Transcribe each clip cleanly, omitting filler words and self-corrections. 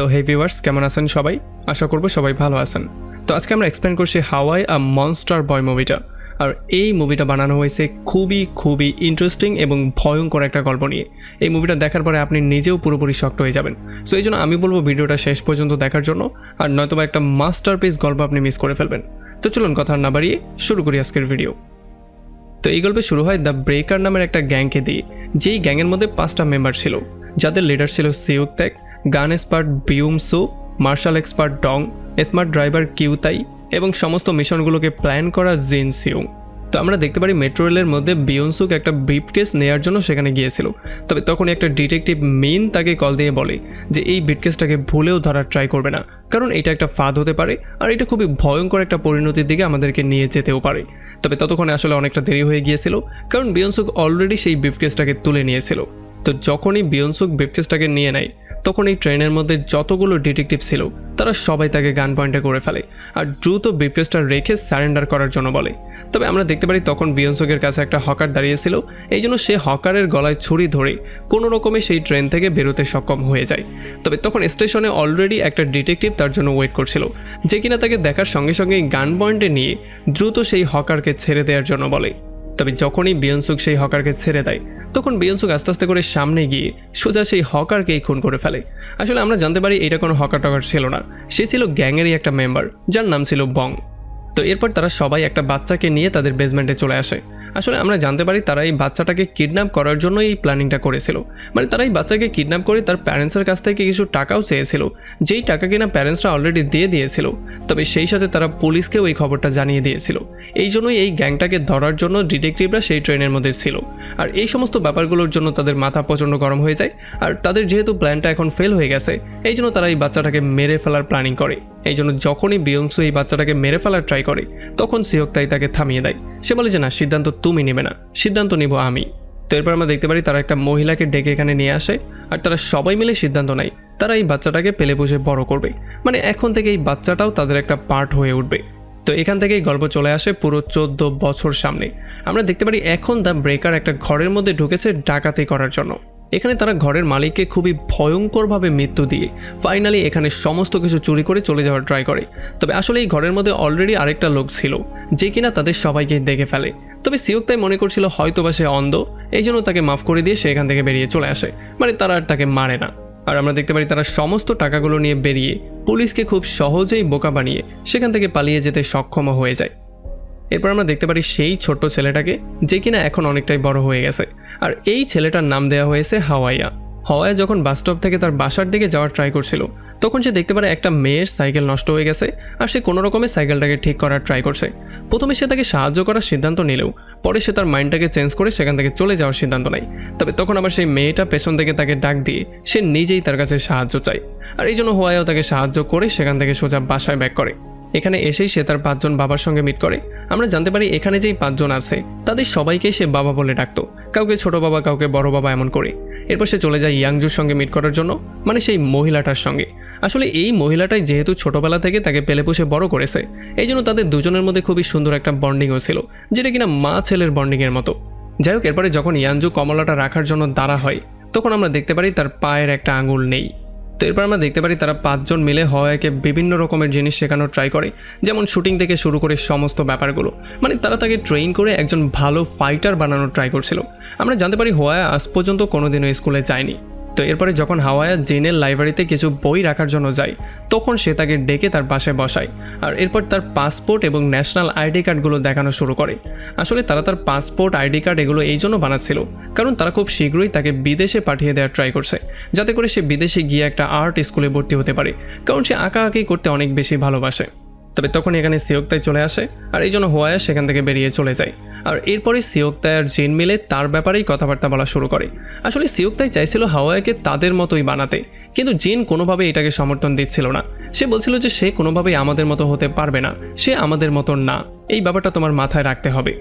তো হে ভিউয়ার্স, কেমন আছেন সবাই? আশা করব সবাই ভালো আছেন। তো আজকে আমরা এক্সপ্লেন করছি হাওয়াই আ মনস্টার বয় মুভিটা। আর এই মুভিটা বানানো হয়েছে খুবই ইন্টারেস্টিং এবং ভয়ঙ্কর একটা গল্প নিয়ে। এই মুভিটা দেখার পরে আপনি নিজেও পুরোপুরি শক্ট হয়ে যাবেন। সো এই জন্য আমি বলবো ভিডিওটা শেষ পর্যন্ত দেখার জন্য, আর নয়তোবা একটা মাস্টারপিস গল্প আপনি মিস করে ফেলবেন। তো চলুন কথা না বাড়িয়ে শুরু করি আজকের ভিডিও। তো এই গল্পে শুরু হয় দ্য ব্রেকার নামের একটা গ্যাংকে দিয়ে, যেই গ্যাংয়ের মধ্যে 5টা মেম্বার ছিল, যাদের লিডার ছিল সিউক ত্যাক, গান expert Beom Su, martial expert Dong, smart driver Kyutae এবং সমস্ত মিশনগুলোকে প্ল্যান করা জিন সিউং। তো আমরা দেখতে পারি মেট্রো রেলের মধ্যে বিয়নসুক একটা ব্রিফকেস নেওয়ার জন্য সেখানে গিয়েছিল। তবে তখনই একটা ডিটেকটিভ মিন তাকে কল দিয়ে বলে যে এই ব্রিফকেসটাকে ভুলেও ধরার ট্রাই করবে না, কারণ এটা একটা ফাঁদ হতে পারে আর এটা খুবই ভয়ঙ্কর একটা পরিণতির দিকে আমাদেরকে নিয়ে যেতেও পারে। তবে ততক্ষণে আসলে অনেকটা দেরি হয়ে গিয়েছিল, কারণ বিয়নসুক অলরেডি সেই ব্রিফকেসটাকে তুলে নিয়েছিল। তো যখনই বিয়নসুক ব্রিফকেসটাকে নিয়ে নেয়, তখন এই ট্রেনের মধ্যে যতগুলো ডিটেকটিভ ছিল তারা সবাই তাকে গান পয়েন্টে করে ফেলে আর দ্রুত ব্রিফকেসটা রেখে সারেন্ডার করার জন্য বলে। তবে আমরা দেখতে পারি তখন বিয়নসুকের কাছে একটা হকার দাঁড়িয়েছিল, এই জন্য সে হকারের গলায় ছুরি ধরে কোনো রকমে সেই ট্রেন থেকে বেরোতে সক্ষম হয়ে যায়। তবে তখন স্টেশনে অলরেডি একটা ডিটেকটিভ তার জন্য ওয়েট করছিল, যে কিনা তাকে দেখার সঙ্গে সঙ্গেই গান পয়েন্টে নিয়ে দ্রুত সেই হকারকে ছেড়ে দেওয়ার জন্য বলে। তবে যখনই বিয়নসুক সেই হকারকে ছেড়ে দেয়, তখন বিয়নসুক আস্তে আস্তে করে সামনে গিয়ে সোজা সেই হকারকেই খুন করে ফেলে। আসলে আমরা জানতে পারি এটা কোনো হকার টকার ছিল না, সে ছিল গ্যাংয়েরই একটা মেম্বার, যার নাম ছিল বং। তো এরপর তারা সবাই একটা বাচ্চাকে নিয়ে তাদের বেসমেন্টে চলে আসে। আসলে আমরা জানতে পারি তারা এই বাচ্চাটাকে কিডন্যাপ করার জন্য এই প্ল্যানিংটা করেছিল। মানে তারা এই বাচ্চাকে কিডন্যাপ করে তার প্যারেন্টসের কাছ থেকে কিছু টাকাও চেয়েছিল, যেই টাকা কিনা প্যারেন্টসরা অলরেডি দিয়ে দিয়েছিল। তবে সেই সাথে তারা পুলিশকেও এই খবরটা জানিয়ে দিয়েছিল। এই জন্যই এই গ্যাংটাকে ধরার জন্য ডিটেকটিভরা সেই ট্রেনের মধ্যে ছিল। আর এই সমস্ত ব্যাপারগুলোর জন্য তাদের মাথা প্রচণ্ড গরম হয়ে যায়। আর তাদের যেহেতু প্ল্যানটা এখন ফেল হয়ে গেছে, এই জন্য তারা এই বাচ্চাটাকে মেরে ফেলার প্ল্যানিং করে। এই জন্য যখনই বিয়ংসু এই বাচ্চাটাকে মেরে ফেলার ট্রাই করে, তখন সিওকতাই তাকে থামিয়ে দেয়। সে বলে যে না, সিদ্ধান্ত তুমি নেবে না, সিদ্ধান্ত নিব আমি। তো এরপর আমরা দেখতে পারি তারা একটা মহিলাকে ডেকে এখানে নিয়ে আসে আর তারা সবাই মিলে সিদ্ধান্ত নেয় তারা এই বাচ্চাটাকে পেলে পুষে বড় করবে। মানে এখন থেকে এই বাচ্চাটাও তাদের একটা পার্ট হয়ে উঠবে। তো এখান থেকেই গল্প চলে আসে পুরো 14 বছর সামনে। আমরা দেখতে পারি এখন দ্য ব্রেকার একটা ঘরের মধ্যে ঢুকেছে ডাকাতি করার জন্য। এখানে তারা ঘরের মালিককে খুবই ভয়ঙ্করভাবে মৃত্যু দিয়ে ফাইনালি এখানে সমস্ত কিছু চুরি করে চলে যাওয়ার ট্রাই করে। তবে আসলে এই ঘরের মধ্যে অলরেডি আরেকটা লোক ছিল, যে কিনা তাদের সবাইকে দেখে ফেলে। তবে সিওকতাই মনে করছিল হয়তোবা সে অন্ধ, এই জন্য তাকে মাফ করে দিয়ে সে এখান থেকে বেরিয়ে চলে আসে। মানে তারা আর তাকে মারে না। আর আমরা দেখতে পারি তারা সমস্ত টাকাগুলো নিয়ে বেরিয়ে পুলিশকে খুব সহজেই বোকা বানিয়ে সেখান থেকে পালিয়ে যেতে সক্ষম হয়ে যায়। এরপর আমরা দেখতে পারি সেই ছোট্ট ছেলেটাকে, যে কিনা এখন অনেকটাই বড় হয়ে গেছে। আর এই ছেলেটার নাম দেওয়া হয়েছে হাওয়াইয়া। হাওয়াইয়া যখন বাসস্টপ থেকে তার বাসার দিকে যাওয়ার ট্রাই করছিল, তখন সে দেখতে পারে একটা মেয়ের সাইকেল নষ্ট হয়ে গেছে আর সে কোনো রকমে সাইকেলটাকে ঠিক করার ট্রাই করছে। প্রথমে সে তাকে সাহায্য করার সিদ্ধান্ত নিলেও পরে সে তার মাইন্ডটাকে চেঞ্জ করে সেখান থেকে চলে যাওয়ার সিদ্ধান্ত নেয়। তবে তখন আবার সেই মেয়েটা পেছন থেকে তাকে ডাক দিয়ে সে নিজেই তার কাছে সাহায্য চায়। আর এই জন্য হাওয়াইয়াও তাকে সাহায্য করে সেখান থেকে সোজা বাসায় ব্যাক করে। এখানে এসেই সে তার 5 জন বাবার সঙ্গে মিট করে। আমরা জানতে পারি এখানে যেই 5 জন আছে তাদের সবাইকে সে বাবা বলে ডাকতো, কাউকে ছোট বাবা, কাউকে বড় বাবা, এমন করে। এরপর সে চলে যায় ইয়াংজুর সঙ্গে মিট করার জন্য, মানে সেই মহিলাটার সঙ্গে। আসলে এই মহিলাটাই যেহেতু ছোটবেলা থেকে তাকে পেলে পুষে বড় করেছে, এই জন্য তাদের দুজনের মধ্যে খুবই সুন্দর একটা বন্ডিংও ছিল, যেটা কিনা মা ছেলের বন্ডিংয়ের মতো। যাই হোক, এরপরে যখন ইয়াংজু কমলাটা রাখার জন্য দাঁড়া হয়, তখন আমরা দেখতে পারি তার পায়ের একটা আঙুল নেই। তো এরপর আমরা দেখতে পারি তারা 5 জন মিলে হাওয়াইকে বিভিন্ন রকমের জিনিস শেখানোর ট্রাই করে, যেমন শুটিং থেকে শুরু করে সমস্ত ব্যাপারগুলো। মানে তারা তাকে ট্রেন করে একজন ভালো ফাইটার বানানোর ট্রাই করছিল। আমরা জানতে পারি হাওয়াই আজ পর্যন্ত কোনোদিনও স্কুলে যায়নি। তো এরপরে যখন হাওয়াইয়া জিনের লাইব্রেরিতে কিছু বই রাখার জন্য যায়, তখন সে তাকে ডেকে তার পাশে বসায় আর এরপর তার পাসপোর্ট এবং ন্যাশনাল আইডি কার্ডগুলো দেখানো শুরু করে। আসলে তারা তার পাসপোর্ট, আইডি কার্ড এগুলো এই জন্য বানাচ্ছিল কারণ তারা খুব শীঘ্রই তাকে বিদেশে পাঠিয়ে দেওয়ার ট্রাই করছে, যাতে করে সে বিদেশে গিয়ে একটা আর্ট স্কুলে ভর্তি হতে পারে, কারণ সে আঁকাআঁকি করতে অনেক বেশি ভালোবাসে। তবে তখন এখানে সিওকতাই চলে আসে আর এই জন্য হাওয়াইয়া সেখান থেকে বেরিয়ে চলে যায়। আর এরপরে সিওকতাই আর জিন মিলে তার ব্যাপারেই কথাবার্তা বলা শুরু করে। আসলে সিওকতাই চাইছিল হাওয়াইকে তাদের মতোই বানাতে, কিন্তু জিন কোনোভাবেই এটাকে সমর্থন দিচ্ছিল না। সে বলছিল যে সে কোনোভাবেই আমাদের মতো হতে পারবে না, সে আমাদের মতো না, এই ব্যাপারটা তোমার মাথায় রাখতে হবে।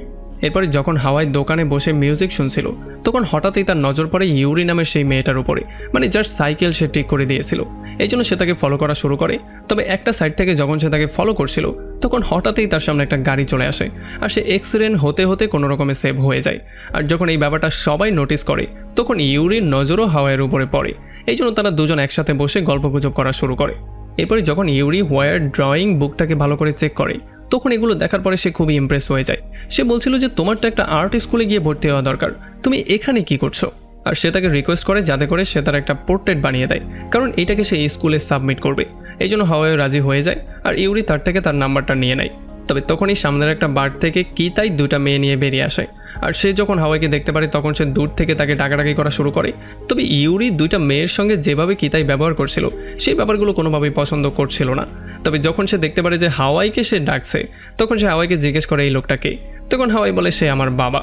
এরপরে যখন হাওয়াই দোকানে বসে মিউজিক শুনছিল, তখন হঠাৎই তার নজর পড়ে ইউরি নামের সেই মেয়েটার উপরে, মানে যার সাইকেল সে ঠিক করে দিয়েছিল। এই জন্য সে তাকে ফলো করা শুরু করে। তবে একটা সাইড থেকে যখন সে তাকে ফলো করছিল, তখন হঠাৎই তার সামনে একটা গাড়ি চলে আসে আর সে অ্যাক্সিডেন্ট হতে হতে কোনো রকমে সেভ হয়ে যায়। আর যখন এই ব্যাপারটা সবাই নোটিস করে, তখন ইউরির নজরও হাওয়াইয়ের উপরে পড়ে। এই জন্য তারা দুজন একসাথে বসে গল্পগুজব করা শুরু করে। এরপরে যখন ইউরি হোয়ার ড্রয়িং বুকটাকে ভালো করে চেক করে তখন এগুলো দেখার পরে সে খুবই ইমপ্রেস হয়ে যায়। সে বলছিল যে তোমার তো একটা আর্ট স্কুলে গিয়ে ভর্তি হওয়া দরকার, তুমি এখানে কি করছো? আর সে তাকে রিকোয়েস্ট করে যাতে করে সে তার একটা পোর্ট্রেট বানিয়ে দেয়, কারণ এটাকে সে স্কুলে সাবমিট করবে। এই জন্য হাওয়াইও রাজি হয়ে যায় আর ইউরি তার থেকে তার নাম্বারটা নিয়ে নেয়। তবে তখনই সামনের একটা বার থেকে কিতাই দুটা মেয়ে নিয়ে বেরিয়ে আসে। আর সে যখন হাওয়াইকে দেখতে পারে তখন সে দূর থেকে তাকে ডাকাডাকি করা শুরু করে। তবে ইউরি দুইটা মেয়ের সঙ্গে যেভাবে কিতাই ব্যবহার করছিল সেই ব্যাপারগুলো কোনোভাবেই পছন্দ করছিল না। তবে যখন সে দেখতে পারে যে হাওয়াইকে সে ডাকছে তখন সে হাওয়াইকে জিজ্ঞেস করে এই লোকটাকে। তখন হাওয়াই বলে সে আমার বাবা।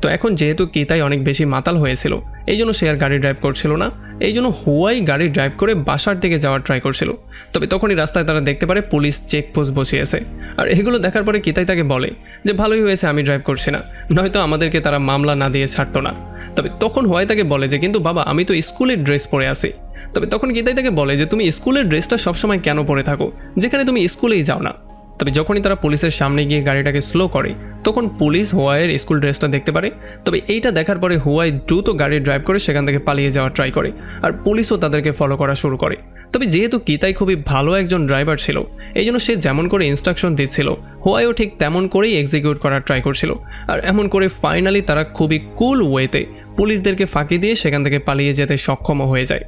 তো এখন যেহেতু কিতাই অনেক বেশি মাতাল হয়েছিল এই জন্য সে আর গাড়ি ড্রাইভ করছিল না, এই জন্য হুয়াই গাড়ি ড্রাইভ করে বাসার দিকে যাওয়ার ট্রাই করছিল। তবে তখনই রাস্তায় তারা দেখতে পারে পুলিশ চেকপোস্ট বসিয়েছে। আর এগুলো দেখার পরে কিতাই তাকে বলে যে ভালোই হয়েছে আমি ড্রাইভ করছি না, নয়তো আমাদেরকে তারা মামলা না দিয়ে ছাড়তো না। তবে তখন হুয়াই তাকে বলে যে কিন্তু বাবা আমি তো স্কুলের ড্রেস পরে আছি। তবে তখন কিতাই তাকে বলে যে তুমি স্কুলের ড্রেসটা সবসময় কেন পরে থাকো যেখানে তুমি স্কুলেই যাও না। তবে যখনই তারা পুলিশের সামনে গিয়ে গাড়িটাকে স্লো করে তখন পুলিশ হুয়াইয়ের স্কুল ড্রেসটা দেখতে পারে। তবে এইটা দেখার পরে হুয়াই দ্রুত গাড়ি ড্রাইভ করে সেখান থেকে পালিয়ে যাওয়ার ট্রাই করে আর পুলিশও তাদেরকে ফলো করা শুরু করে। তবে যেহেতু কিতাই খুবই ভালো একজন ড্রাইভার ছিল এই জন্য সে যেমন করে ইনস্ট্রাকশন দিচ্ছিল হুয়াইও ঠিক তেমন করেই এক্সিকিউট করার ট্রাই করছিল। আর এমন করে ফাইনালি তারা খুবই কুল ওয়েতে পুলিশদেরকে ফাঁকি দিয়ে সেখান থেকে পালিয়ে যেতে সক্ষম হয়ে যায়।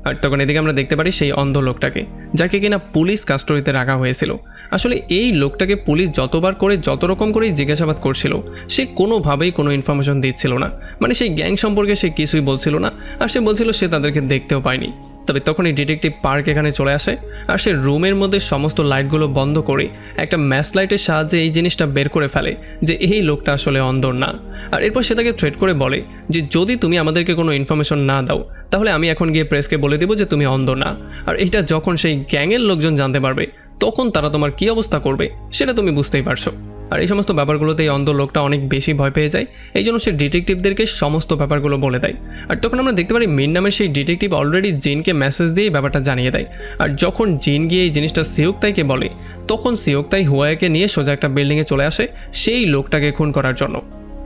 আর তখন এদিকে আমরা দেখতে পারি সেই অন্ধ লোকটাকে যাকে কিনা পুলিশ কাস্টডিতে রাখা হয়েছিল। আসলে এই লোকটাকে পুলিশ যতবার করে যত রকম করেই জিজ্ঞাসাবাদ করছিল সে কোনোভাবেই কোনো ইনফরমেশন দিচ্ছিল না, মানে সেই গ্যাং সম্পর্কে সে কিছুই বলছিল না। আর সে বলছিল সে তাদেরকে দেখতেও পায়নি। তবে তখনই ডিটেকটিভ পার্ক এখানে চলে আসে আর সে রুমের মধ্যে সমস্ত লাইটগুলো বন্ধ করে একটা ম্যাচ লাইটের সাহায্যে এই জিনিসটা বের করে ফেলে যে এই লোকটা আসলে অন্ধ না। আর এরপর সে তাকে থ্রেট করে বলে যে যদি তুমি আমাদেরকে কোনো ইনফরমেশন না দাও তাহলে আমি এখন গিয়ে প্রেসকে বলে দেবো যে তুমি অন্ধ না। আর এটা যখন সেই গ্যাংয়ের লোকজন জানতে পারবে তখন তারা তোমার কী অবস্থা করবে সেটা তুমি বুঝতেই পারছো। আর এই সমস্ত ব্যাপারগুলোতে এই অন্ধ লোকটা অনেক বেশি ভয় পেয়ে যায়, এই জন্য সে ডিটেকটিভদেরকে সমস্ত ব্যাপারগুলো বলে দেয়। আর তখন আমরা দেখতে পারি মিন নামের সেই ডিটেকটিভ অলরেডি জিনকে মেসেজ দিয়ে ব্যাপারটা জানিয়ে দেয়। আর যখন জিন গিয়ে এই জিনিসটা সিওকতাইকে বলে তখন সিওকতাই হুয়াইকে নিয়ে সোজা একটা বিল্ডিংয়ে চলে আসে সেই লোকটাকে খুন করার জন্য।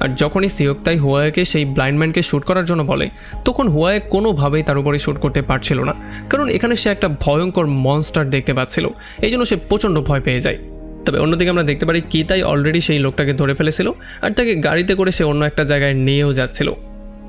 আর যখনই সিওকতাই হুয়াইকে সেই ব্লাইন্ডম্যানকে শ্যুট করার জন্য বলে তখন হুয়াই কোনোভাবেই তার উপরে শ্যুট করতে পারছিল না, কারণ এখানে সে একটা ভয়ঙ্কর মনস্টার দেখতে পাচ্ছিল, এই জন্য সে প্রচণ্ড ভয় পেয়ে যায়। তবে অন্যদিকে আমরা দেখতে পারি কিতাই অলরেডি সেই লোকটাকে ধরে ফেলেছিল আর তাকে গাড়িতে করে সে অন্য একটা জায়গায় নিয়েও যাচ্ছিল।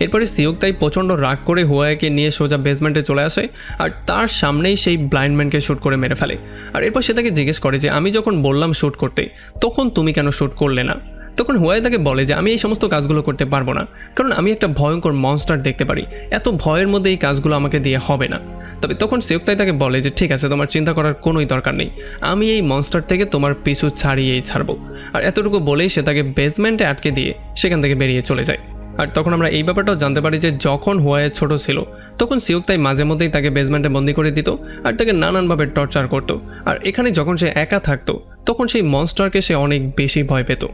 এরপরে সিওকতাই প্রচণ্ড রাগ করে হুয়াইকে নিয়ে সোজা বেসমেন্টে চলে আসে আর তার সামনেই সেই ব্লাইন্ডম্যানকে শ্যুট করে মেরে ফেলে। আর এরপর সে তাকে জিজ্ঞেস করে যে আমি যখন বললাম শ্যুট করতে তখন তুমি কেন শ্যুট করলে না? তখন হুয়াই তাকে বলে যে আমি এই সমস্ত কাজগুলো করতে পারবো না, কারণ আমি একটা ভয়ঙ্কর মনস্টার দেখতে পারি, এত ভয়ের মধ্যে এই কাজগুলো আমাকে দিয়ে হবে না। তবে তখন সিওকতাই তাকে বলে যে ঠিক আছে তোমার চিন্তা করার কোনোই দরকার নেই, আমি এই মনস্টার থেকে তোমার পিছু ছাড়িয়েই ছাড়বো। আর এতটুকু বলেই সে তাকে বেসমেন্টে আটকে দিয়ে সেখান থেকে বেরিয়ে চলে যায়। আর তখন আমরা এই ব্যাপারটাও জানতে পারি যে যখন হুয়াই ছোট ছিল তখন সিওকতাই মাঝে মধ্যেই তাকে বেসমেন্টে বন্দি করে দিত আর তাকে নানানভাবে টর্চার করতো। আর এখানে যখন সে একা থাকতো তখন সেই মনস্টারকে সে অনেক বেশি ভয় পেত।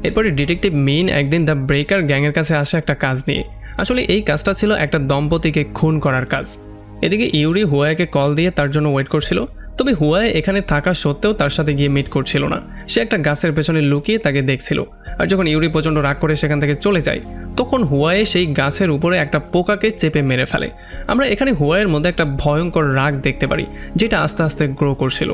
এরপরে ডিটেকটিভ মিন একদিন দ্য ব্রেকার গ্যাংয়ের কাছে আসে একটা কাজ নিয়ে। আসলে এই কাজটা ছিল একটা দম্পতিকে খুন করার কাজ। এদিকে ইউরি হুয়াইকে কল দিয়ে তার জন্য ওয়েট করছিল, তবে হুয়াই এখানে থাকা সত্ত্বেও তার সাথে গিয়ে মিট করছিল না, সে একটা গাছের পেছনে লুকিয়ে তাকে দেখছিল। আর যখন ইউরি প্রচণ্ড রাগ করে সেখান থেকে চলে যায় তখন হুয়াই সেই গাছের উপরে একটা পোকাকে চেপে মেরে ফেলে। আমরা এখানে হুয়াইয়ের মধ্যে একটা ভয়ঙ্কর রাগ দেখতে পারি যেটা আস্তে আস্তে গ্রো করছিল।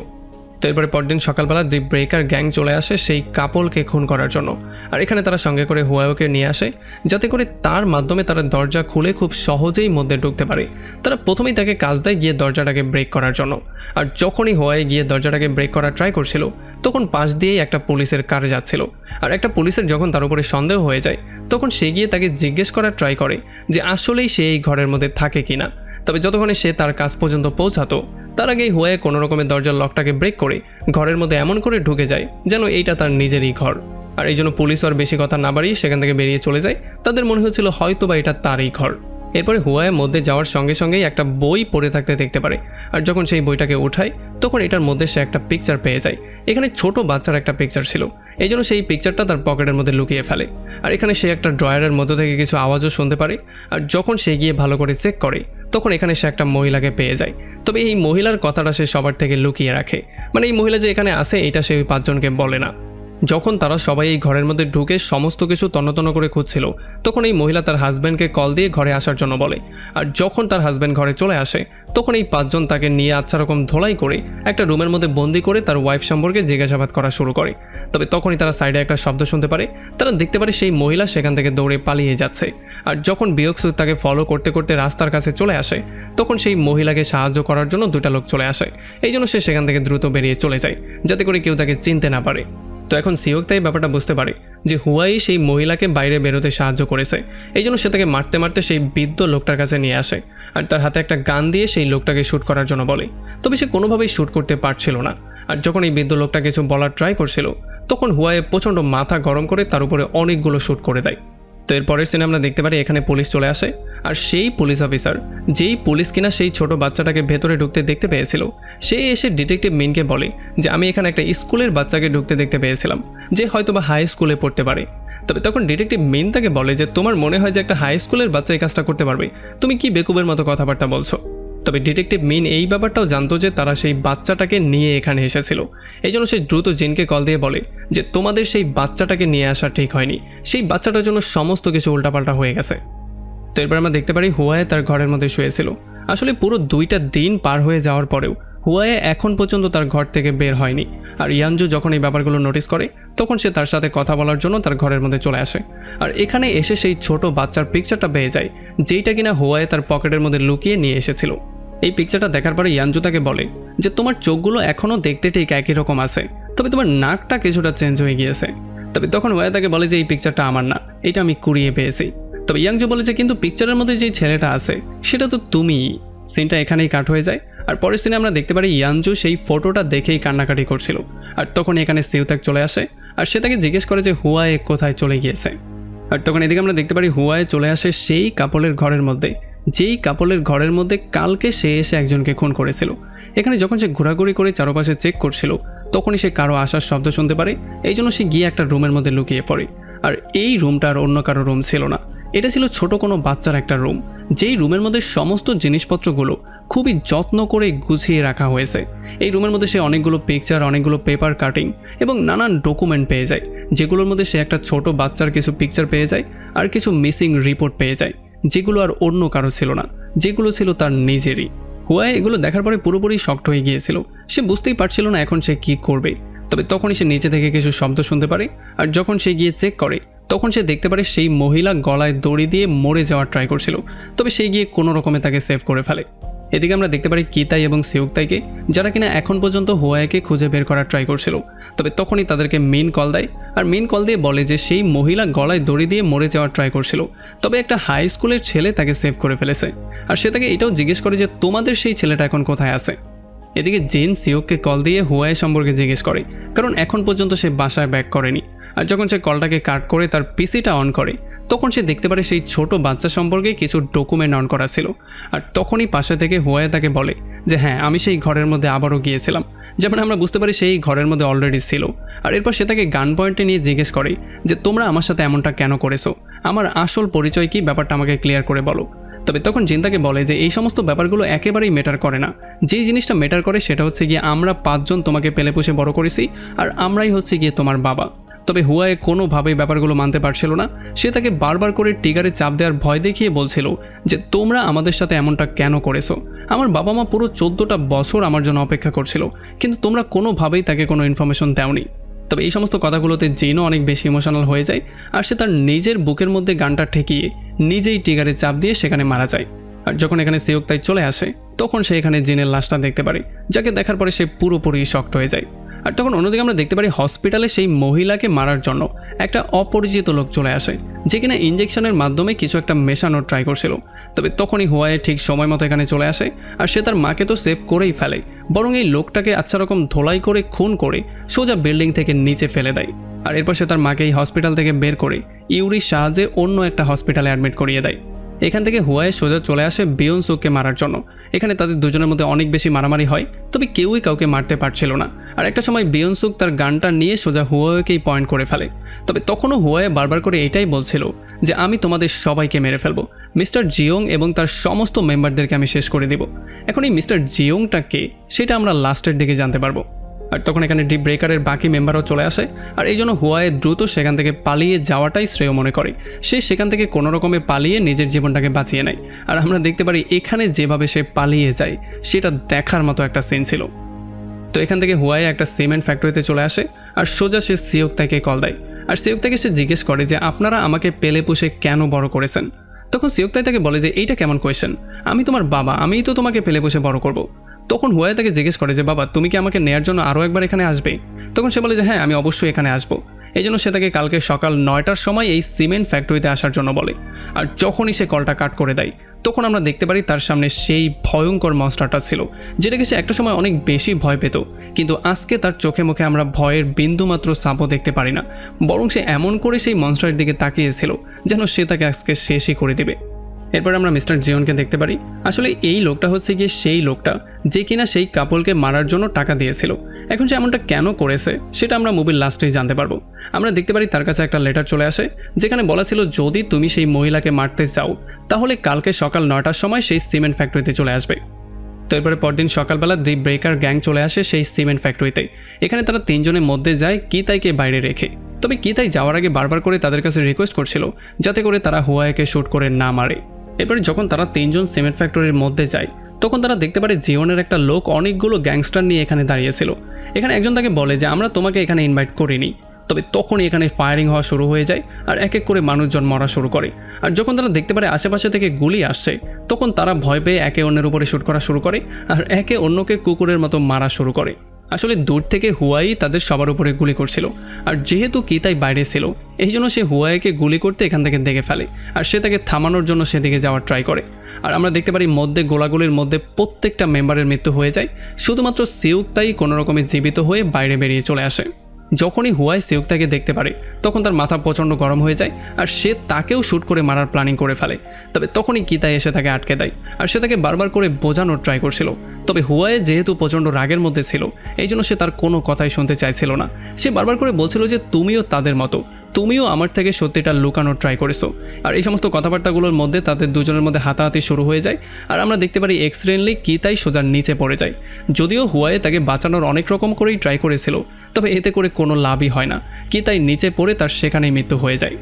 তো এরপরে পরদিন সকালবেলা দি ব্রেকার গ্যাং চলে আসে সেই কাপলকে খুন করার জন্য। আর এখানে তারা সঙ্গে করে হুয়াইকে নিয়ে আসে যাতে করে তার মাধ্যমে তারা দরজা খুলে খুব সহজেই মধ্যে ঢুকতে পারে। তারা প্রথমেই তাকে কাজ দেয় গিয়ে দরজাটাকে ব্রেক করার জন্য। আর যখনই হুয়াই গিয়ে দরজাটাকে ব্রেক করার ট্রাই করছিল তখন পাশ দিয়েই একটা পুলিশের কারে যাচ্ছিল। আর একটা পুলিশের যখন তার উপরে সন্দেহ হয়ে যায় তখন সে গিয়ে তাকে জিজ্ঞেস করার ট্রাই করে যে আসলেই সে এই ঘরের মধ্যে থাকে কিনা। তবে যতক্ষণে সে তার কাজ পর্যন্ত পৌঁছাতো তার আগেই হুয়াই কোনো রকমের দরজার লকটাকে ব্রেক করে ঘরের মধ্যে এমন করে ঢুকে যায় যেন এইটা তার নিজেরই ঘর। আর এই জন্য পুলিশ আর বেশি কথা না বাড়িয়ে সেখান থেকে বেরিয়ে চলে যায়, তাদের মনে হয়েছিল হয়তো বা এটা তারই ঘর। এরপরে হুয়াইয়ের মধ্যে যাওয়ার সঙ্গে সঙ্গেই একটা বই পড়ে থাকতে দেখতে পারে। আর যখন সেই বইটাকে ওঠায় তখন এটার মধ্যে সে একটা পিকচার পেয়ে যায়। এখানে ছোট বাচ্চার একটা পিকচার ছিল, এই জন্য সেই পিকচারটা তার পকেটের মধ্যে লুকিয়ে ফেলে। আর এখানে সে একটা ড্রয়ারের মধ্যে থেকে কিছু আওয়াজও শুনতে পারে। আর যখন সে গিয়ে ভালো করে চেক করে তখন এখানে সে একটা মহিলাকে পেয়ে যায়। তবে এই মহিলার কথাটা সে সবার থেকে লুকিয়ে রাখে, মানে এই মহিলা যে এখানে আসে এটা সে ওই 5 জনকে বলে না। যখন তারা সবাই এই ঘরের মধ্যে ঢুকে সমস্ত কিছু তন্ন করে খুঁজছিল, তখন এই মহিলা তার হাজব্যান্ডকে কল দিয়ে ঘরে আসার জন্য বলে। আর যখন তার হাজব্যান্ড ঘরে চলে আসে, তখন এই 5 জন তাকে নিয়ে আচ্ছা রকম ধোলাই করে একটা রুমের মধ্যে বন্দি করে তার ওয়াইফ সম্পর্কে জিজ্ঞাসাবাদ করা শুরু করে। তবে তখনই তারা সাইডে একটা শব্দ শুনতে পারে। তারা দেখতে পারে সেই মহিলা সেখান থেকে দৌড়ে পালিয়ে যাচ্ছে। আর যখন বিয়কসু তাকে ফলো করতে করতে রাস্তার কাছে চলে আসে, তখন সেই মহিলাকে সাহায্য করার জন্য 2টা লোক চলে আসে। এই জন্য সে সেখান থেকে দ্রুত বেরিয়ে চলে যায়, যাতে করে কেউ তাকে চিনতে না পারে। তো এখন সিওক তাই ব্যাপারটা বুঝতে পারে যে হুয়াই সেই মহিলাকে বাইরে বেরোতে সাহায্য করেছে। এই জন্য সে তাকে মারতে মারতে সেই বৃদ্ধ লোকটার কাছে নিয়ে আসে আর তার হাতে একটা গান দিয়ে সেই লোকটাকে শ্যুট করার জন্য বলে। তবে সে কোনোভাবেই শ্যুট করতে পারছিল না। আর যখন এই বৃদ্ধ লোকটা কিছু বলার ট্রাই করছিল, তখন হুয়াই প্রচণ্ড মাথা গরম করে তার উপরে অনেকগুলো শ্যুট করে দেয়। তো এর পরের সিনে আমরা দেখতে পারি এখানে পুলিশ চলে আসে। আর সেই পুলিশ অফিসার, যেই পুলিশ কিনা সেই ছোট বাচ্চাটাকে ভেতরে ঢুকতে দেখতে পেয়েছিল, সে এসে ডিটেকটিভ মিনকে বলে যে আমি এখানে একটা স্কুলের বাচ্চাকে ঢুকতে দেখতে পেয়েছিলাম, যে হয়তোবা হাই স্কুলে পড়তে পারে। তবে তখন ডিটেকটিভ মিন তাকে বলে যে তোমার মনে হয় যে একটা হাই স্কুলের বাচ্চা এই কাজটা করতে পারবে? তুমি কি বেকুবের মতো কথাবার্তা বলছো? তবে ডিটেকটিভ মিন এই ব্যাপারটাও জানতো যে তারা সেই বাচ্চাটাকে নিয়ে এখানে এসেছিল। এই জন্য সে দ্রুত জিনকে কল দিয়ে বলে যে তোমাদের সেই বাচ্চাটাকে নিয়ে আসা ঠিক হয়নি, সেই বাচ্চাটার জন্য সমস্ত কিছু উল্টাপাল্টা হয়ে গেছে। তো এরপর আমরা দেখতে পারি হুয়াই তার ঘরের মধ্যে শুয়েছিল। আসলে পুরো 2টা দিন পার হয়ে যাওয়ার পরেও হুয়াই এখন পর্যন্ত তার ঘর থেকে বের হয়নি। আর ইয়ানজু যখন এই ব্যাপারগুলো নোটিস করে, তখন সে তার সাথে কথা বলার জন্য তার ঘরের মধ্যে চলে আসে। আর এখানে এসে সেই ছোট বাচ্চার পিকচারটা পেয়ে যায়, যেইটা কিনা হুয়াই তার পকেটের মধ্যে লুকিয়ে নিয়ে এসেছিল। এই পিকচারটা দেখার পরে ইয়ানজু তাকে বলে যে তোমার চোখগুলো এখনও দেখতে ঠিক একই রকম আছে, তবে তোমার নাকটা কিছুটা চেঞ্জ হয়ে গিয়েছে। তবে তখন হুয়াই তাকে বলে যে এই পিকচারটা আমার না, এটা আমি কুড়িয়ে পেয়েছি। তবে ইয়াংজু বলে যে কিন্তু পিকচারের মধ্যে যেই ছেলেটা আছে সেটা তো তুমিই। সিনটা এখানেই কাট হয়ে যায়। আর পরের সিনে আমরা দেখতে পারি ইয়ানজু সেই ফটোটা দেখেই কান্নাকাটি করছিল। আর তখন এখানে সিউতাক চলে আসে আর সে তাকে জিজ্ঞেস করে যে হুয়াই কোথায় চলে গিয়েছে। আর তখন এদিকে আমরা দেখতে পারি হুয়াই চলে আসে সেই কাপলের ঘরের মধ্যে, যেই কাপলের ঘরের মধ্যে কালকে সে এসে একজনকে খুন করেছিল। এখানে যখন সে ঘোরাঘুরি করে চারপাশে চেক করছিল, তখনই সে কারো আসার শব্দ শুনতে পারে। এই জন্য সে গিয়ে একটা রুমের মধ্যে লুকিয়ে পড়ে। আর এই রুমটা আর অন্য কারো রুম ছিল না, এটা ছিল ছোট কোনো বাচ্চার একটা রুম, যেই রুমের মধ্যে সমস্ত জিনিসপত্রগুলো খুবই যত্ন করে গুছিয়ে রাখা হয়েছে। এই রুমের মধ্যে সে অনেকগুলো পিকচার, অনেকগুলো পেপার কাটিং এবং নানান ডকুমেন্ট পেয়ে যায়, যেগুলোর মধ্যে সে একটা ছোট বাচ্চার কিছু পিকচার পেয়ে যায় আর কিছু মিসিং রিপোর্ট পেয়ে যায়, যেগুলো আর অন্য কারো ছিল না, যেগুলো ছিল তার নিজেরই। হুয়াই এগুলো দেখার পরে পুরোপুরি শক্ট হয়ে গিয়েছিল। সে বুঝতেই পারছিল না এখন সে কী করবে। তবে তখনই সে নিচে থেকে কিছু শব্দ শুনতে পারে। আর যখন সে গিয়ে চেক করে, তখন সে দেখতে পারে সেই মহিলা গলায় দড়ি দিয়ে মরে যাওয়ার ট্রাই করছিল। তবে সে গিয়ে কোনো রকমে তাকে সেভ করে ফেলে। এদিকে আমরা দেখতে পারি কিতাই এবং সিউকতাইকে, যারা কিনা এখন পর্যন্ত হুয়াইকে খুঁজে বের করার ট্রাই করছিল। তবে তখনই তাদেরকে মিন কল দেয়। আর মিন কল দিয়ে বলে যে সেই মহিলা গলায় দড়ি দিয়ে মরে যাওয়ার ট্রাই করছিল, তবে একটা হাই স্কুলের ছেলে তাকে সেভ করে ফেলেছে। আর সে তাকে এটাও জিজ্ঞেস করে যে তোমাদের সেই ছেলেটা এখন কোথায় আছে। এদিকে জিন সিউককে কল দিয়ে হুয়াই সম্পর্কে জিজ্ঞেস করে, কারণ এখন পর্যন্ত সে বাসায় ব্যাক করেনি। আর যখন সে কলটাকে কাট করে তার পিসিটা অন করে, তখন সে দেখতে পারে সেই ছোট বাচ্চা সম্পর্কে কিছু ডকুমেন্ট অন করা ছিল। আর তখনই পাশে থেকে হুয়াই তাকে বলে যে হ্যাঁ, আমি সেই ঘরের মধ্যে আবারও গিয়েছিলাম। যেমন আমরা বুঝতে পারি সেই ঘরের মধ্যে অলরেডি ছিল। আর এরপর সে তাকে গান পয়েন্টে নিয়ে জিজ্ঞেস করে যে তোমরা আমার সাথে এমনটা কেন করেছো, আমার আসল পরিচয় কি, ব্যাপারটা আমাকে ক্লিয়ার করে বলো। তবে তখন জিন তাকে বলে যে এই সমস্ত ব্যাপারগুলো একেবারেই ম্যাটার করে না। যেই জিনিসটা ম্যাটার করে সেটা হচ্ছে গিয়ে আমরা 5 জন তোমাকে পেলে পুষে বড় করেছি, আর আমরাই হচ্ছে গিয়ে তোমার বাবা। তবে হুয়াই কোনোভাবেই ব্যাপারগুলো মানতে পারছিল না। সে তাকে বারবার করে টিগারে চাপ দেওয়ার ভয় দেখিয়ে বলছিল যে তোমরা আমাদের সাথে এমনটা কেন করেছো। আমার বাবা মা পুরো 14টা বছর আমার জন্য অপেক্ষা করছিল, কিন্তু তোমরা কোনোভাবেই তাকে কোনো ইনফরমেশন দাওনি। তবে এই সমস্ত কথাগুলোতে জিনও অনেক বেশি ইমোশনাল হয়ে যায়। আর সে তার নিজের বুকের মধ্যে গানটা ঠেকিয়ে নিজেই টিগারে চাপ দিয়ে সেখানে মারা যায়। আর যখন এখানে সিউকতাই চলে আসে, তখন সে এখানে জিনের লাশটা দেখতে পারে, যাকে দেখার পরে সে পুরোপুরি শক্ট হয়ে যায়। আর তখন অন্যদিকে আমরা দেখতে পারি হসপিটালে সেই মহিলাকে মারার জন্য একটা অপরিচিত লোক চলে আসে, যে কিনা ইঞ্জেকশনের মাধ্যমে কিছু একটা মেশানোর ট্রাই করছিল। তবে তখনই হুয়াই ঠিক সময় মতো এখানে চলে আসে। আর সে তার মাকে তো সেভ করেই ফেলে, বরং এই লোকটাকে আচ্ছা রকম ধোলাই করে খুন করে সোজা বিল্ডিং থেকে নিচে ফেলে দেয়। আর এরপর সে তার মাকে এই হসপিটাল থেকে বের করে ইউরির সাহায্যে অন্য একটা হসপিটালে অ্যাডমিট করিয়ে দেয়। এখান থেকে হুয়াই সোজা চলে আসে বিয়নসুককে মারার জন্য। এখানে তাদের দুজনের মধ্যে অনেক বেশি মারামারি হয়, তবে কেউই কাউকে মারতে পারছিল না। আর একটা সময় বিয়নসুক তার গানটা নিয়ে সোজা হুয়াইকেই পয়েন্ট করে ফেলে। তবে তখনও হুয়াই বারবার করে এটাই বলছিল যে আমি তোমাদের সবাইকে মেরে ফেলবো, মিস্টার জিওং এবং তার সমস্ত মেম্বারদেরকে আমি শেষ করে দিব। এখন এই মিস্টার জিওংটা কে সেটা আমরা লাস্টের দিকে জানতে পারবো। আর তখন এখানে ডিপ ব্রেকারের বাকি মেম্বারও চলে আসে। আর এই জন্য হুয়ায়ে দ্রুত সেখান থেকে পালিয়ে যাওয়াটাই শ্রেয় মনে করে। সে সেখান থেকে কোনো রকমে পালিয়ে নিজের জীবনটাকে বাঁচিয়ে নেয়। আর আমরা দেখতে পারি এখানে যেভাবে সে পালিয়ে যায় সেটা দেখার মতো একটা সিন ছিল। তো এখান থেকে হুয়ায়ে একটা সিমেন্ট ফ্যাক্টরিতে চলে আসে আর সোজা সে সিওকতাইকে কল দেয়। আর সিওকতাইকে সে জিজ্ঞেস করে যে আপনারা আমাকে পেলে পুষে কেন বড় করেছেন। তখন সিওকতাই তাকে বলে যে এইটা কেমন কোয়েশ্চেন, আমি তোমার বাবা, আমিই তো তোমাকে পেলে পুষে বড় করব। তখন হুয়ায়ে তাকে জিজ্ঞেস করে যে বাবা তুমি কি আমাকে নেয়ার জন্য আরও একবার এখানে আসবে। তখন সে বলে যে হ্যাঁ আমি অবশ্যই এখানে আসবো। এই জন্য সে তাকে কালকে সকাল 9টার সময় এই সিমেন্ট ফ্যাক্টরিতে আসার জন্য বলে। আর যখনই সে কলটা কাট করে দেয় তখন আমরা দেখতে পারি তার সামনে সেই ভয়ঙ্কর মনস্টারটা ছিল, যেটাকে সে একটা সময় অনেক বেশি ভয় পেত। কিন্তু আজকে তার চোখে মুখে আমরা ভয়ের বিন্দুমাত্র ছাপও দেখতে পারি না, বরং সে এমন করে সেই মনস্টারের দিকে তাকিয়েছিল যেন সে তাকে আজকে শেষই করে দেবে। এরপর আমরা মিস্টার জিওনকে দেখতে পারি। আসলে এই লোকটা হচ্ছে গিয়ে সেই লোকটা যে কিনা সেই কাপলকে মারার জন্য টাকা দিয়েছিল। এখন সে এমনটা কেন করেছে সেটা আমরা মুভির লাস্টেই জানতে পারবো। আমরা দেখতে পারি তার কাছে একটা লেটার চলে আসে যেখানে বলা ছিল যদি তুমি সেই মহিলাকে মারতে চাও তাহলে কালকে সকাল 9টার সময় সেই সিমেন্ট ফ্যাক্টরিতে চলে আসবে। তো এরপরে পরদিন সকালবেলা ডিপ ব্রেকার গ্যাং চলে আসে সেই সিমেন্ট ফ্যাক্টরিতে। এখানে তারা তিনজনের মধ্যে যায় কিতাইকে বাইরে রেখে। তবে কিতাই যাওয়ার আগে বারবার করে তাদের কাছে রিকোয়েস্ট করছিল যাতে করে তারা হুয়ায়েকে শ্যুট করে না মারে। এরপরে যখন তারা তিনজন সিমেন্ট ফ্যাক্টরির মধ্যে যায় তখন তারা দেখতে পারে জিওনের একটা লোক অনেকগুলো গ্যাংস্টার নিয়ে এখানে দাঁড়িয়েছিল। এখানে একজন তাকে বলে যে আমরা তোমাকে এখানে ইনভাইট করিনি। তবে তখনই এখানে ফায়ারিং হওয়া শুরু হয়ে যায় আর এক এক করে মানুষজন মরা শুরু করে। আর যখন তারা দেখতে পারে আশেপাশে থেকে গুলি আসছে তখন তারা ভয় পেয়ে একে অন্যের উপরে শ্যুট করা শুরু করে আর একে অন্যকে কুকুরের মতো মারা শুরু করে। আসলে দূর থেকে হুয়াই তাদের সবার উপরে গুলি করছিল। আর যেহেতু কিতাই বাইরে ছিল এই জন্য সে হুয়াইকে গুলি করতে এখান থেকে দেখে ফেলে আর সে তাকে থামানোর জন্য সেদিকে যাওয়ার ট্রাই করে। আর আমরা দেখতে পারি মধ্যে গোলাগুলির মধ্যে প্রত্যেকটা মেম্বারের মৃত্যু হয়ে যায়, শুধুমাত্র সিওকতাই কোনো রকমে জীবিত হয়ে বাইরে বেরিয়ে চলে আসে। যখনই হুয়াই সিওকতাইকে দেখতে পারে তখন তার মাথা প্রচণ্ড গরম হয়ে যায় আর সে তাকেও শ্যুট করে মারার প্ল্যানিং করে ফেলে। তবে তখনই কিতাই এসে তাকে আটকে দেয় আর সে তাকে বারবার করে বোঝানোর ট্রাই করছিল। তবে হুয়াই যেহেতু প্রচণ্ড রাগের মধ্যে ছিল এই জন্য সে তার কোনো কথাই শুনতে চাইছিল না। সে বারবার করে বলছিল যে তুমিও তাদের মতো, তুমিও আমার থেকে সত্যিটা লুকানোর ট্রাই করেছো। আর এই সমস্ত কথাবার্তাগুলোর মধ্যে তাদের দুজনের মধ্যে হাতাহাতি শুরু হয়ে যায়। আর আমরা দেখতে পারি এক্সিডেন্টলি কিতাই সোজার নিচে পড়ে যায়। যদিও হুয়াই তাকে বাঁচানোর অনেক রকম করেই ট্রাই করেছিল তবে এতে করে কোনো লাভই হয় না, কিতাই নিচে পড়ে তার সেখানেই মৃত্যু হয়ে যায়।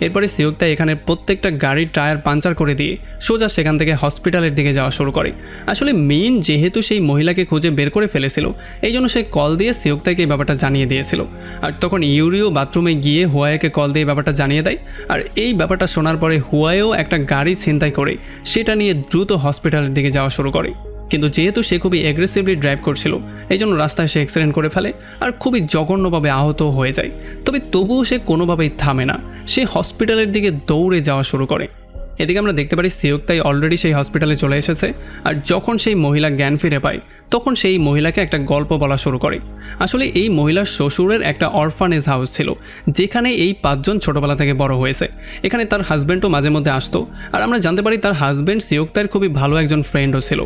এরপরে সিওকতাই এখানে প্রত্যেকটা গাড়ির টায়ার পাঞ্চার করে দিয়ে সোজা সেখান থেকে হসপিটালের দিকে যাওয়া শুরু করে। আসলে মেইন যেহেতু সেই মহিলাকে খুঁজে বের করে ফেলেছিল এই জন্য সে কল দিয়ে সিওকতাইকে এই ব্যাপারটা জানিয়ে দিয়েছিল। আর তখন ইউরিও বাথরুমে গিয়ে হুয়াইকে কল দিয়ে ব্যাপারটা জানিয়ে দেয়। আর এই ব্যাপারটা শোনার পরে হুয়াইও একটা গাড়ি ছিনতাই করে সেটা নিয়ে দ্রুত হসপিটালের দিকে যাওয়া শুরু করে। কিন্তু যেহেতু সে খুবই অ্যাগ্রেসিভলি ড্রাইভ করছিল এই জন্য রাস্তায় সে অ্যাক্সিডেন্ট করে ফেলে আর খুবই জঘন্যভাবে আহত হয়ে যায়। তবে তবুও সে কোনোভাবেই থামে না, সে হসপিটালের দিকে দৌড়ে যাওয়া শুরু করে। এদিকে আমরা দেখতে পারি সিওকতাই অলরেডি সেই হসপিটালে চলে এসেছে। আর যখন সেই মহিলা জ্ঞান ফিরে পায় তখন সেই মহিলাকে একটা গল্প বলা শুরু করে। আসলে এই মহিলার শ্বশুরের একটা অরফানেজ হাউস ছিল যেখানে এই 5 জন ছোটোবেলা থেকে বড় হয়েছে। এখানে তার হাজব্যান্ডও মাঝে মধ্যে আসতো। আর আমরা জানতে পারি তার হাজব্যান্ড সিওকতাইয়ের খুবই ভালো একজন ফ্রেন্ডও ছিল।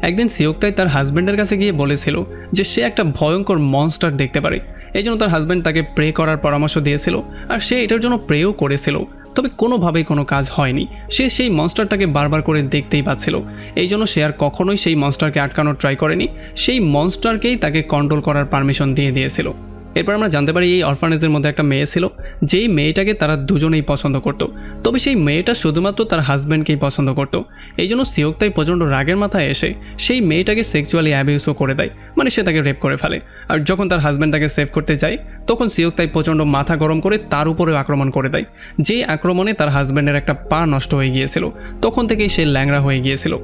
একদিন সিওকতাই তার হাজব্যান্ডের কাছে গিয়ে বলেছিল যে সে একটা ভয়ঙ্কর মনস্টার দেখতে পারে। এই জন্য তার হাজব্যান্ড তাকে প্রে করার পরামর্শ দিয়েছিল আর সে এটার জন্য প্রেও করেছিল। তবে কোনোভাবেই কোনো কাজ হয়নি, সে সেই মনস্টারটাকে বারবার করে দেখতেই পাচ্ছিল। এই জন্য সে আর কখনোই সেই মনস্টারকে আটকানোর ট্রাই করেনি, সেই মনস্টারকেই তাকে কন্ট্রোল করার পারমিশন দিয়ে দিয়েছিল। এরপর আমরা জানতে পারি এই অরফানেজের মধ্যে একটা মেয়ে ছিল যেই মেয়েটাকে তারা দুজনেই পছন্দ করত। তবে সেই মেয়েটা শুধুমাত্র তার হাজব্যান্ডকেই পছন্দ করত। এই জন্য সিওকতাই প্রচণ্ড রাগের মাথায় এসে সেই মেয়েটাকে সেক্সুয়ালি অ্যাবিউসও করে দেয়, মানে সে তাকে রেপ করে ফেলে। আর যখন তার হাজব্যান্ড তাকে সেভ করতে যায় তখন সিওকতাই প্রচণ্ড মাথা গরম করে তার উপরেও আক্রমণ করে দেয়। যেই আক্রমণে তার হাজব্যান্ডের একটা পা নষ্ট হয়ে গিয়েছিল, তখন থেকেই সে ল্যাংড়া হয়ে গিয়েছিল।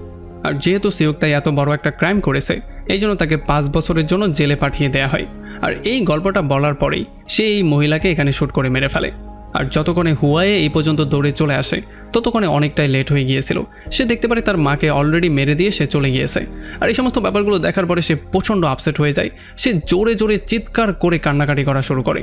আর যেহেতু সিওকতাই এত বড় একটা ক্রাইম করেছে এই জন্য তাকে 5 বছরের জন্য জেলে পাঠিয়ে দেওয়া হয়। আর এই গল্পটা বলার পরেই সে এই মহিলাকে এখানে শ্যুট করে মেরে ফেলে। আর যতক্ষণে হুয়ায়ে এই পর্যন্ত দৌড়ে চলে আসে ততক্ষণে অনেকটাই লেট হয়ে গিয়েছিল। সে দেখতে পারে তার মাকে অলরেডি মেরে দিয়ে সে চলে গিয়েছে। আর এই সমস্ত ব্যাপারগুলো দেখার পরে সে প্রচণ্ড আপসেট হয়ে যায়, সে জোরে জোরে চিৎকার করে কান্নাকাটি করা শুরু করে।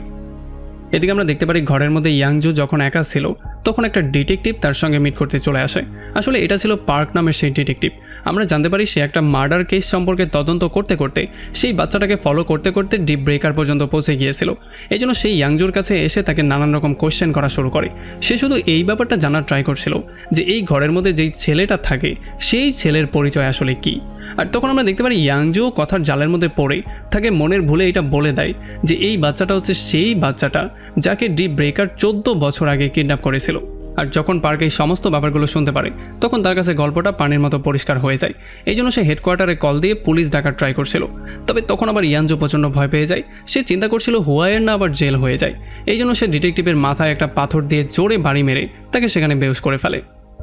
এদিকে আমরা দেখতে পারি ঘরের মধ্যে ইয়াংজু যখন একা ছিল তখন একটা ডিটেকটিভ তার সঙ্গে মিট করতে চলে আসে। আসলে এটা ছিল পার্ক নামের সেই ডিটেকটিভ। আমরা জানতে পারি সে একটা মার্ডার কেস সম্পর্কে তদন্ত করতে করতে সেই বাচ্চাটাকে ফলো করতে করতে ডিপ ব্রেকার পর্যন্ত পৌঁছে গিয়েছিল। এই জন্য সেই ইয়াংজুর কাছে এসে তাকে নানান রকম কোয়েশ্চেন করা শুরু করে। সে শুধু এই ব্যাপারটা জানার ট্রাই করছিল যে এই ঘরের মধ্যে যেই ছেলেটা থাকে সেই ছেলের পরিচয় আসলে কী। আর তখন আমরা দেখতে পারি ইয়াংজু কথার জালের মধ্যে পড়ে তাকে মনের ভুলে এটা বলে দেয় যে এই বাচ্চাটা হচ্ছে সেই বাচ্চাটা যাকে ডিপ ব্রেকার 14 বছর আগে কিডন্যাপ করেছিল। আর যখন পার্ক এই সমস্ত ব্যাপারগুলো শুনতে পারে তখন তার কাছে গল্পটা পানির মতো পরিষ্কার হয়ে যায়। এই জন্য সে হেডকোয়ার্টারে কল দিয়ে পুলিশ ডাকার ট্রাই করছিল। তবে তখন আবার ইয়ানজু প্রচণ্ড ভয় পেয়ে যায়। সে চিন্তা করছিল হুয়াইয়ের না আবার জেল হয়ে যায়। এই জন্য সে ডিটেকটিভের মাথায় একটা পাথর দিয়ে জোরে বাড়ি মেরে তাকে সেখানে বেহুশ করে ফেলে।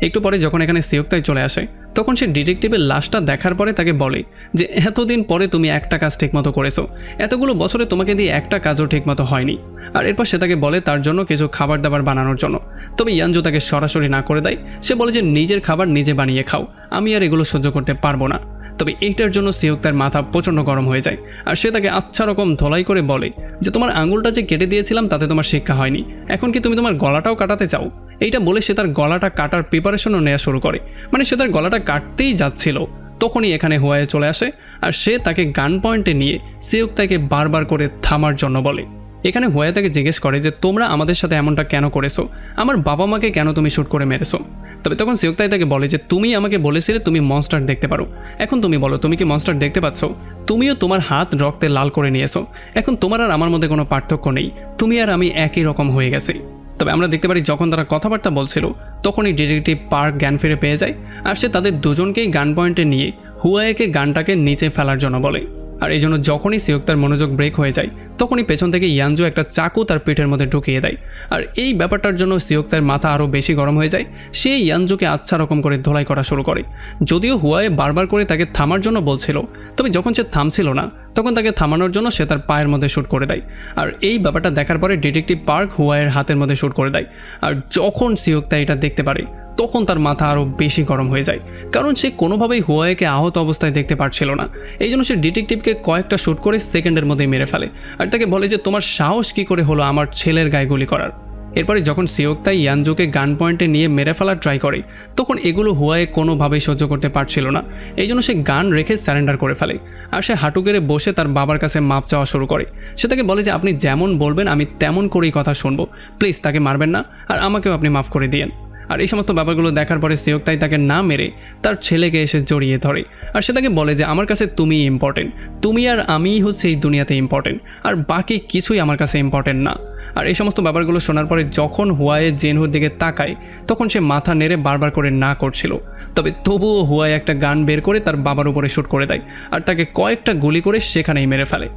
একটু পরে যখন এখানে সিওকতাই চলে আসে তখন সে ডিটেকটিভের লাশটা দেখার পরে তাকে বলে যে এতদিন পরে তুমি একটা কাজ ঠিকমতো করেছো, এতগুলো বছরে তোমাকে দিয়ে একটা কাজও ঠিকমতো হয়নি। আর এরপর সে তাকে বলে তার জন্য কিছু খাবার দাবার বানানোর জন্য। তবে ইয়ানজু তাকে সরাসরি না করে দেয়। সে বলে যে নিজের খাবার নিজে বানিয়ে খাও, আমি আর এগুলো সহ্য করতে পারবো না। তবে এইটার জন্য সিওকতার মাথা প্রচণ্ড গরম হয়ে যায়। আর সে তাকে আচ্ছা রকম ধোলাই করে বলে যে তোমার আঙুলটা যে কেটে দিয়েছিলাম তাতে তোমার শিক্ষা হয়নি, এখন কি তুমি তোমার গলাটাও কাটাতে চাও? এইটা বলে সে তার গলাটা কাটার প্রিপারেশনও নেওয়া শুরু করে। মানে সে তার গলাটা কাটতেই যাচ্ছিল তখনই এখানে হুয়াই চলে আসে। আর সে তাকে গান পয়েন্টে নিয়ে সিওকতাইকে বারবার করে থামার জন্য বলে। এখানে হুয়াই তাকে জিজ্ঞেস করে যে তোমরা আমাদের সাথে এমনটা কেন করেছো, আমার বাবা মাকে কেন তুমি শ্যুট করে মেরেছো? তবে তখন সিওকতাই তাকে বলে যে তুমি আমাকে বলেছিলে তুমি মনস্টার দেখতে পারো, এখন তুমি বলো তুমি কি মনস্টার দেখতে পাচ্ছ? তুমিও তোমার হাত রক্তে লাল করে নিয়েছো, এখন তোমার আর আমার মধ্যে কোনো পার্থক্য নেই, তুমি আর আমি একই রকম হয়ে গেছি। তবে আমরা দেখতে পারি যখন তারা কথাবার্তা বলছিল তখনই ডিটেকটিভ পার্ক জ্ঞান ফিরে পেয়ে যায়। আর সে তাদের দুজনকেই গান পয়েন্টে নিয়ে হুয়াইকে গানটাকে নিচে ফেলার জন্য বলে। আর এই জন্য যখনই সিওকতার মনোযোগ ব্রেক হয়ে যায় তখনই পেছন থেকে ইয়ানজু একটা চাকু তার পেটের মধ্যে ঢুকিয়ে দেয়। আর এই ব্যাপারটার জন্য সিওকতার মাথা আরও বেশি গরম হয়ে যায়। সে ইয়ানজুকে আচ্ছা রকম করে ধোলাই করা শুরু করে। যদিও হুয়াই বারবার করে তাকে থামার জন্য বলছিল, তবে যখন সে থামছিল না তখন তাকে থামানোর জন্য সে তার পায়ের মধ্যে শ্যুট করে দেয়। আর এই ব্যাপারটা দেখার পরে ডিটেকটিভ পার্ক হুয়াইয়ের হাতের মধ্যে শ্যুট করে দেয়। আর যখন সিওকতা এটা দেখতে পারে তখন তার মাথা আরও বেশি গরম হয়ে যায়, কারণ সে কোনোভাবেই হুয়াইকে আহত অবস্থায় দেখতে পারছিল না। এই জন্য সে ডিটেকটিভকে কয়েকটা শ্যুট করে সেকেন্ডের মধ্যেই মেরে ফেলে। আর তাকে বলে যে তোমার সাহস কী করে হলো আমার ছেলের গায়ে গুলি করার? এরপরে যখন সিওকতাই ইয়ানজুকে গান পয়েন্টে নিয়ে মেরে ফেলার ট্রাই করে তখন এগুলো হুয়াই কোনোভাবেই সহ্য করতে পারছিল না। এই জন্য সে গান রেখে স্যারেন্ডার করে ফেলে। আর সে হাঁটু গেড়ে বসে তার বাবার কাছে মাপ চাওয়া শুরু করে। সে তাকে বলে যে আপনি যেমন বলবেন আমি তেমন করেই কথা শুনবো, প্লিজ তাকে মারবেন না, আর আমাকেও আপনি মাফ করে দিয়েন। আর এই সমস্ত ব্যাপারগুলো দেখার পরে সিওকতাই তাকে না মেরে তার ছেলেকে এসে জড়িয়ে ধরে। আর সে তাকে বলে যে আমার কাছে তুমিই ইম্পর্টেন্ট, তুমি আর আমিই হচ্ছে এই দুনিয়াতে ইম্পর্টেন্ট, আর বাকি কিছুই আমার কাছে ইম্পর্টেন্ট না। আর এই সমস্ত ব্যাপারগুলো শোনার পরে যখন হুয়াই জেনহুর দিকে তাকায় তখন সে মাথা নেড়ে বারবার করে না করছিল। তবে তবুও হুয়াই একটা গান বের করে তার বাবার উপরে শ্যুট করে দেয় আর তাকে কয়েকটা গুলি করে সেখানেই মেরে ফেলে।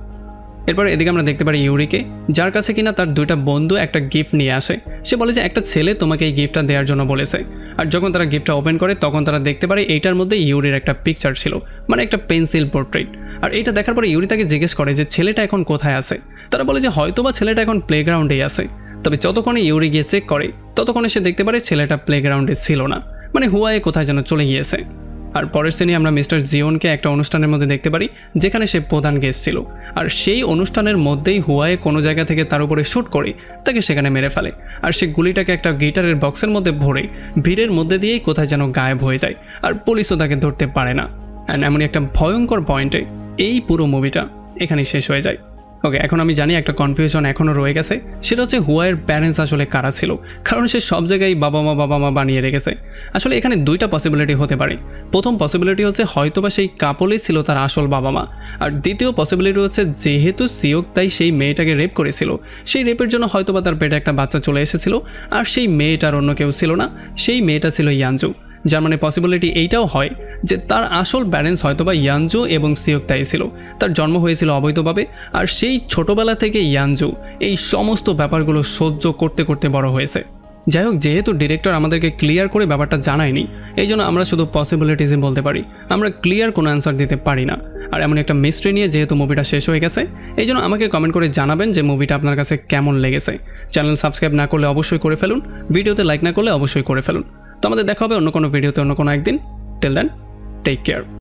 এরপর এদিকে আমরা দেখতে পারি ইউরিকে, যার কাছে কিনা তার দুইটা বন্ধু একটা গিফট নিয়ে আসে। সে বলে যে একটা ছেলে তোমাকে এই গিফটটা দেওয়ার জন্য বলেছে। আর যখন তারা গিফটটা ওপেন করে তখন তারা দেখতে পারে এইটার মধ্যে ইউরির একটা পিকচার ছিল, মানে একটা পেন্সিল পোর্ট্রেট। আর এইটা দেখার পরে ইউরি তাকে জিজ্ঞেস করে যে ছেলেটা এখন কোথায় আছে। তারা বলে যে হয়তোবা ছেলেটা এখন প্লেগ্রাউন্ডেই আছে। তবে যতক্ষণে ইউরি গিয়ে চেক করে ততক্ষণে সে দেখতে পারে ছেলেটা প্লেগ্রাউন্ডে ছিল না, মানে হুয়াই কোথায় যেন চলে গিয়েছে। আর পরের শ্রেণী আমরা মিস্টার জিওনকে একটা অনুষ্ঠানের মধ্যে দেখতে পারি যেখানে সে প্রধান গেস্ট ছিল। আর সেই অনুষ্ঠানের মধ্যেই হুয়াই কোনো জায়গা থেকে তার উপরে শ্যুট করে তাকে সেখানে মেরে ফেলে। আর সে গুলিটাকে একটা গিটারের বক্সের মধ্যে ভরে ভিড়ের মধ্যে দিয়েই কোথায় যেন গায়েব হয়ে যায়। আর পুলিশও তাকে ধরতে পারে না। অ্যান্ড এমনই একটা ভয়ঙ্কর পয়েন্টে এই পুরো মুভিটা এখানেই শেষ হয়ে যায়। ওকে, এখন আমি জানি একটা কনফিউশন এখনও রয়ে গেছে, সেটা হচ্ছে হুয়াইয়ের প্যারেন্টস আসলে কারা ছিল, কারণ সে সব জায়গায় বাবা মা বানিয়ে রেখেছে। আসলে এখানে দুইটা পসিবিলিটি হতে পারে। প্রথম পসিবিলিটি হচ্ছে হয়তোবা সেই কাপলই ছিল তার আসল বাবা মা। আর দ্বিতীয় পসিবিলিটি হচ্ছে যেহেতু সিওকতাই সেই মেয়েটাকে রেপ করেছিল, সেই রেপের জন্য হয়তোবা তার পেটে একটা বাচ্চা চলে এসেছিল, আর সেই মেয়েটার অন্য কেউ ছিল না, সেই মেয়েটা ছিল ইয়ানজু। যার মানে পসিবিলিটি এইটাও হয় যে তার আসল প্যারেন্টস হয়তোবা ইয়ানজু এবং সিওকতাই ছিল। তার জন্ম হয়েছিল অবৈধভাবে, আর সেই ছোটোবেলা থেকে ইয়ানজু এই সমস্ত ব্যাপারগুলো সহ্য করতে করতে বড় হয়েছে। যাই হোক, যেহেতু ডিরেক্টর আমাদেরকে ক্লিয়ার করে ব্যাপারটা জানায়নি, এই জন্য আমরা শুধু পসিবিলিটিসই বলতে পারি, আমরা ক্লিয়ার কোনো অ্যান্সার দিতে পারি না। আর এমন একটা মিস্ট্রি নিয়ে যেহেতু মুভিটা শেষ হয়ে গেছে, এই জন্য আমাকে কমেন্ট করে জানাবেন যে মুভিটা আপনার কাছে কেমন লেগেছে। চ্যানেল সাবস্ক্রাইব না করলে অবশ্যই করে ফেলুন, ভিডিওতে লাইক না করলে অবশ্যই করে ফেলুন। তো আমাদের দেখা হবে অন্য কোনো ভিডিওতে অন্য কোনো একদিন। Till then, take care.